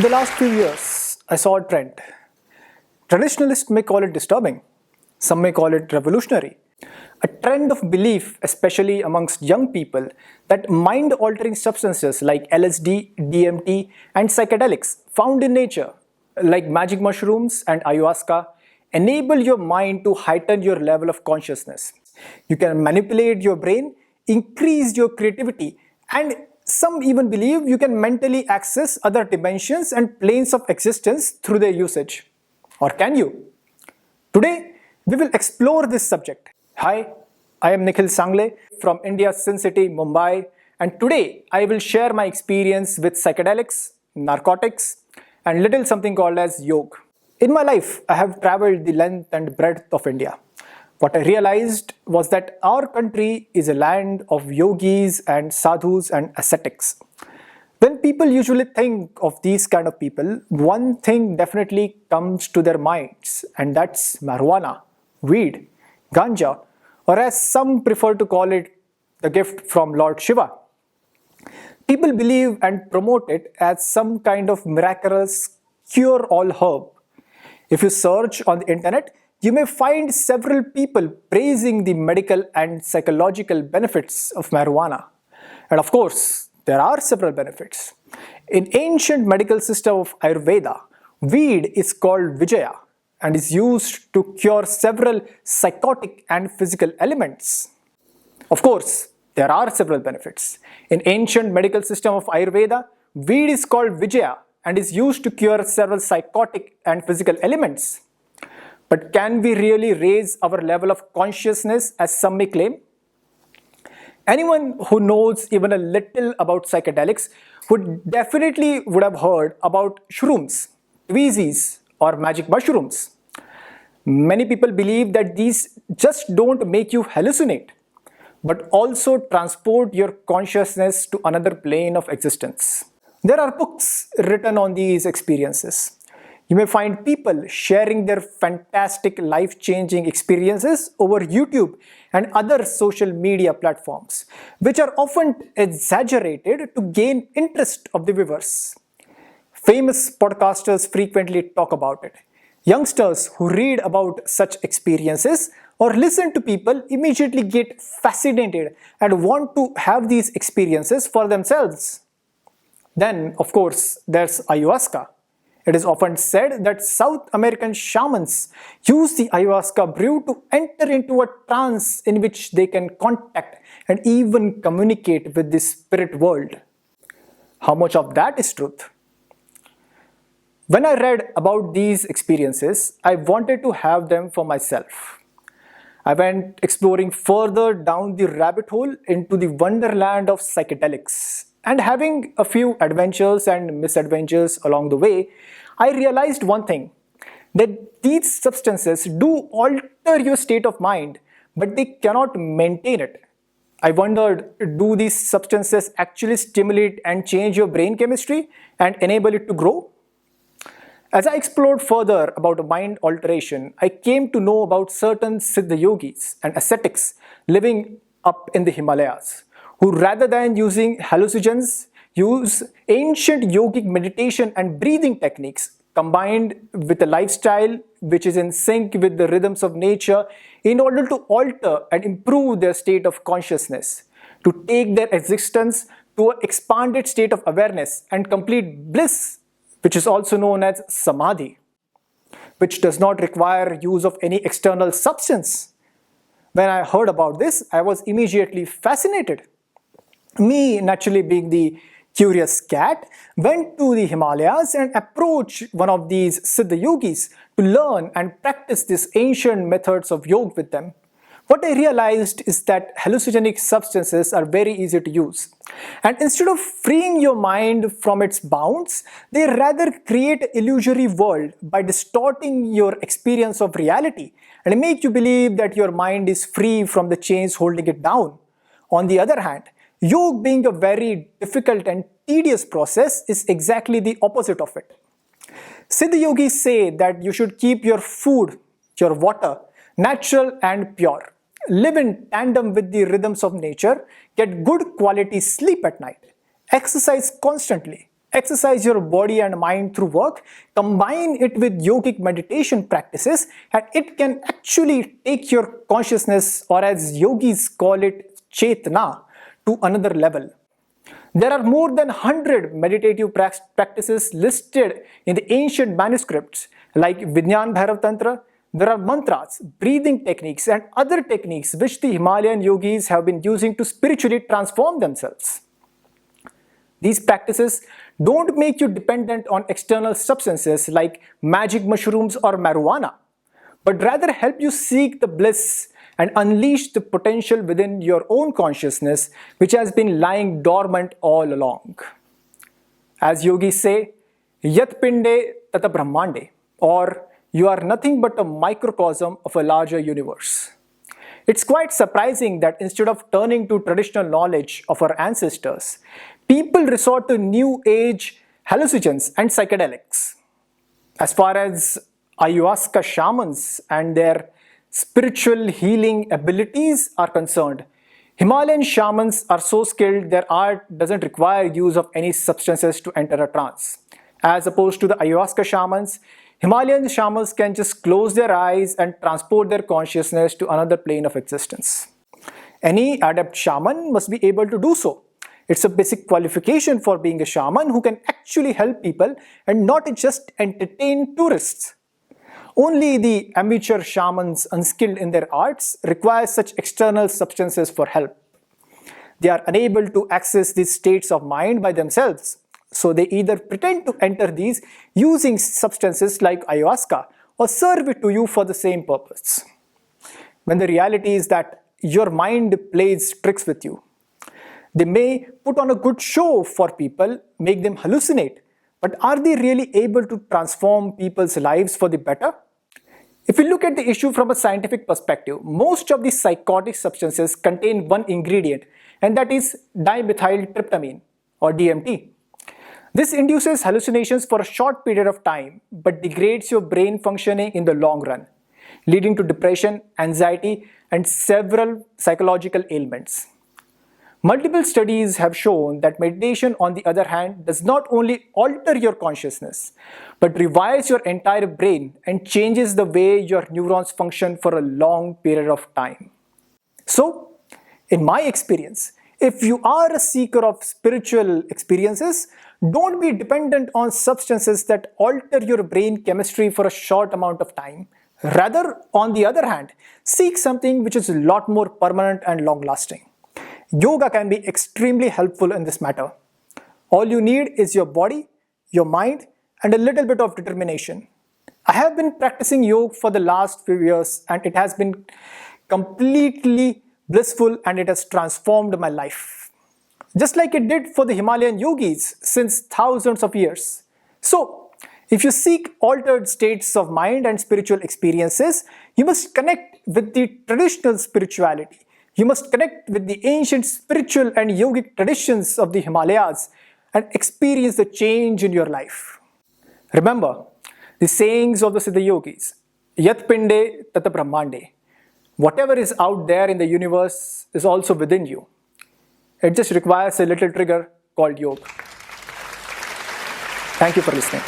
In the last few years, I saw a trend. Traditionalists may call it disturbing. Some may call it revolutionary. A trend of belief, especially amongst young people, that mind-altering substances like LSD, DMT, and psychedelics found in nature, like magic mushrooms and ayahuasca, enable your mind to heighten your level of consciousness. You can manipulate your brain, increase your creativity, and some even believe you can mentally access other dimensions and planes of existence through their usage. Or can you? Today, we will explore this subject. Hi, I am Nikhil Sangle from India's Sin City, Mumbai, and today I will share my experience with psychedelics, narcotics, and little something called as yoga. In my life, I have traveled the length and breadth of India. What I realized was that our country is a land of yogis and sadhus and ascetics. When people usually think of these kind of people, one thing definitely comes to their minds, and that's marijuana, weed, ganja, or as some prefer to call it, the gift from Lord Shiva. People believe and promote it as some kind of miraculous cure-all herb. If you search on the internet, you may find several people praising the medical and psychological benefits of marijuana. And of course, there are several benefits. In ancient medical system of Ayurveda, weed is called Vijaya and is used to cure several psychotic and physical ailments. Of course, there are several benefits. In ancient medical system of Ayurveda, weed is called Vijaya and is used to cure several psychotic and physical ailments. But can we really raise our level of consciousness as some may claim? Anyone who knows even a little about psychedelics would definitely have heard about shrooms, tweezies, or magic mushrooms. Many people believe that these just don't make you hallucinate, but also transport your consciousness to another plane of existence. There are books written on these experiences. You may find people sharing their fantastic life-changing experiences over YouTube and other social media platforms, which are often exaggerated to gain interest of the viewers. Famous podcasters frequently talk about it. Youngsters who read about such experiences or listen to people immediately get fascinated and want to have these experiences for themselves. Then, of course, there's ayahuasca. It is often said that South American shamans use the ayahuasca brew to enter into a trance in which they can contact and even communicate with the spirit world. How much of that is truth? When I read about these experiences, I wanted to have them for myself. I went exploring further down the rabbit hole into the wonderland of psychedelics. And having a few adventures and misadventures along the way, I realized one thing, that these substances do alter your state of mind, but they cannot maintain it. I wondered, do these substances actually stimulate and change your brain chemistry and enable it to grow? As I explored further about mind alteration, I came to know about certain Siddha yogis and ascetics living up in the Himalayas, who rather than using hallucinogens, use ancient yogic meditation and breathing techniques combined with a lifestyle which is in sync with the rhythms of nature in order to alter and improve their state of consciousness, to take their existence to an expanded state of awareness and complete bliss, which is also known as samadhi, which does not require use of any external substance. When I heard about this, I was immediately fascinated. Me, naturally being the curious cat, went to the Himalayas and approached one of these Siddha yogis to learn and practice these ancient methods of yoga with them. What I realized is that hallucinogenic substances are very easy to use. And instead of freeing your mind from its bounds, they rather create an illusory world by distorting your experience of reality and make you believe that your mind is free from the chains holding it down. On the other hand, yoga, being a very difficult and tedious process, is exactly the opposite of it. Siddha yogis say that you should keep your food, your water, natural and pure. Live in tandem with the rhythms of nature, get good quality sleep at night, exercise constantly, exercise your body and mind through work, combine it with yogic meditation practices, and it can actually take your consciousness, or as yogis call it, chetna, to another level. There are more than 100 meditative practices listed in the ancient manuscripts like Vijnan Bhairav Tantra. There are mantras, breathing techniques, and other techniques which the Himalayan yogis have been using to spiritually transform themselves. These practices don't make you dependent on external substances like magic mushrooms or marijuana, but rather help you seek the bliss and unleash the potential within your own consciousness, which has been lying dormant all along. As yogis say, Yat Pinde Tata Brahmande, or you are nothing but a microcosm of a larger universe. It's quite surprising that instead of turning to traditional knowledge of our ancestors, people resort to new age hallucinogens and psychedelics. As far as ayahuasca shamans and their spiritual healing abilities are concerned, Himalayan shamans are so skilled their art doesn't require use of any substances to enter a trance. As opposed to the ayahuasca shamans, Himalayan shamans can just close their eyes and transport their consciousness to another plane of existence. Any adept shaman must be able to do so. It's a basic qualification for being a shaman who can actually help people and not just entertain tourists. Only the amateur shamans unskilled in their arts require such external substances for help. They are unable to access these states of mind by themselves. So they either pretend to enter these using substances like ayahuasca or serve it to you for the same purpose. When the reality is that your mind plays tricks with you. They may put on a good show for people, make them hallucinate, but are they really able to transform people's lives for the better? If we look at the issue from a scientific perspective, most of these psychotic substances contain one ingredient, and that is dimethyltryptamine or DMT. This induces hallucinations for a short period of time but degrades your brain functioning in the long run, leading to depression, anxiety, and several psychological ailments. Multiple studies have shown that meditation, on the other hand, does not only alter your consciousness, but rewires your entire brain and changes the way your neurons function for a long period of time. So, in my experience, if you are a seeker of spiritual experiences, don't be dependent on substances that alter your brain chemistry for a short amount of time. Rather, on the other hand, seek something which is a lot more permanent and long-lasting. Yoga can be extremely helpful in this matter. All you need is your body, your mind, and a little bit of determination. I have been practicing yoga for the last few years and it has been completely blissful and it has transformed my life. Just like it did for the Himalayan yogis since thousands of years. So, if you seek altered states of mind and spiritual experiences, you must connect with the traditional spirituality. You must connect with the ancient spiritual and yogic traditions of the Himalayas and experience the change in your life. Remember the sayings of the Siddha yogis, Yat Pinde Tata Brahmande. Whatever is out there in the universe is also within you. It just requires a little trigger called yoga. Thank you for listening.